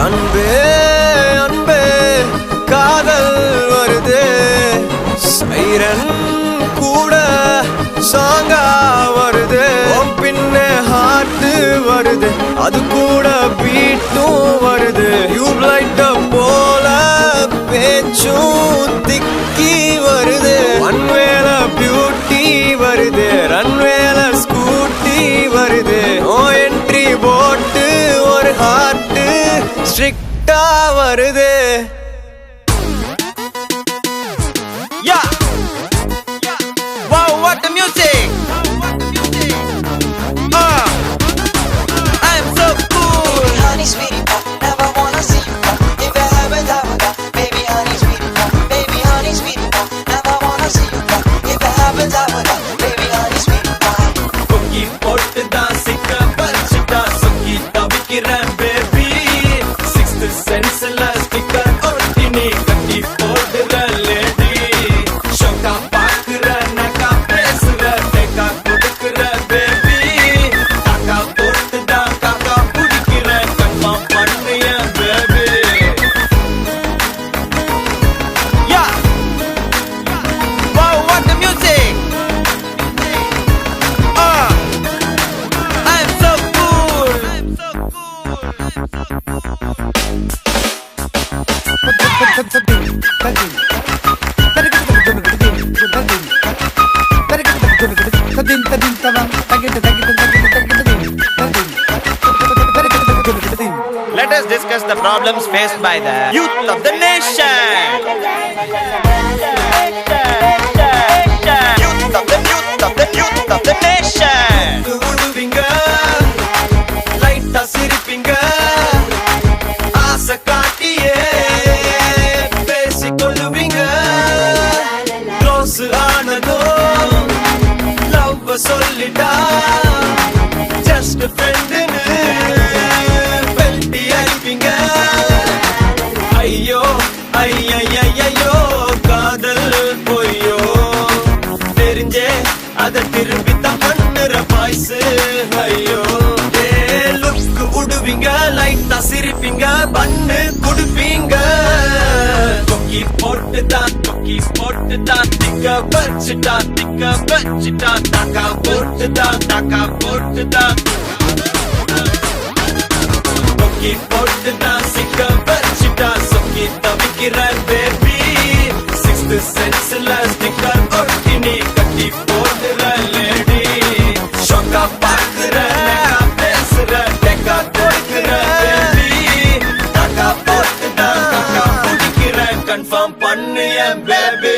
அன்பே அன்பே காதல் வருது சைரன் கூட சாங்கா வருது பின்ன ஹார்ட் வருது அது கூட பீட்டும் வருது டியூப்லைட் போல பேச்சும் திக்கி வருது ஒன்வேல பியூட்டி வருது ரன்வேல ஸ்கூட்டி வருது ஓ என்ட்ரி போட்டு ஒரு ஹார்ட் ஸ்ட்ரிக்டா வருது Yeah Wow what the music I'm so cool Baby honey sweetie pie never wanna see you cry if you haven't got baby honey sweetie pie baby honey sweetie pie never wanna see you cry if you haven't got baby honey sweetie pie Cookie போட்டு தான் சிக்க பறிச்சுட்டா சுக்கி தவிக்கிறேன் baby Sixth sense-ல sticker ஒட்டினி கட்டி போடுற lady ஷோக்கா பாக்குற நக்கா பேசுற டேக்கா கொடுக்குற baby காக்கா போட்டு தான் காக்கா பிடிக்கிற confirm பண்ணுய baby Yeah Wow what the music I'm so cool Let us discuss the problems faced by the youth of the nation. Youth of the nation. Kuduvinga, light a siripinga, asa kaatiye, pesikolluvinga, close aanado, love sollida, just a friend in ஐயோ ஐயோ காதல் பொய்யோ தெரிஞ்சே அத திருப்பி தான் பண்ணுற boys ஐயோ லுக்கு உடுவீங்க லைட்டா சிரிப்பீங்க பண்ணு குடுப்பீங்க கொக்கி போட்டு தான் திக்க வச்சுட்டா தாக்கா போட்டு தான் கொக்கி போட்டு தான் சிக்க வச்சுட்டா சொக்கி தவிக்கிறேன் baby Sixth sense-ல sticker ஒட்டினி கட்டி போடுற lady ஷோக்கா பாக்குற நக்கா பேசுற டேக்கா கொடுக்குற baby தாக்கா போட்டு தான் காக்கா பிடிக்கிற கன்ஃபார்ம் பண்ணு என் baby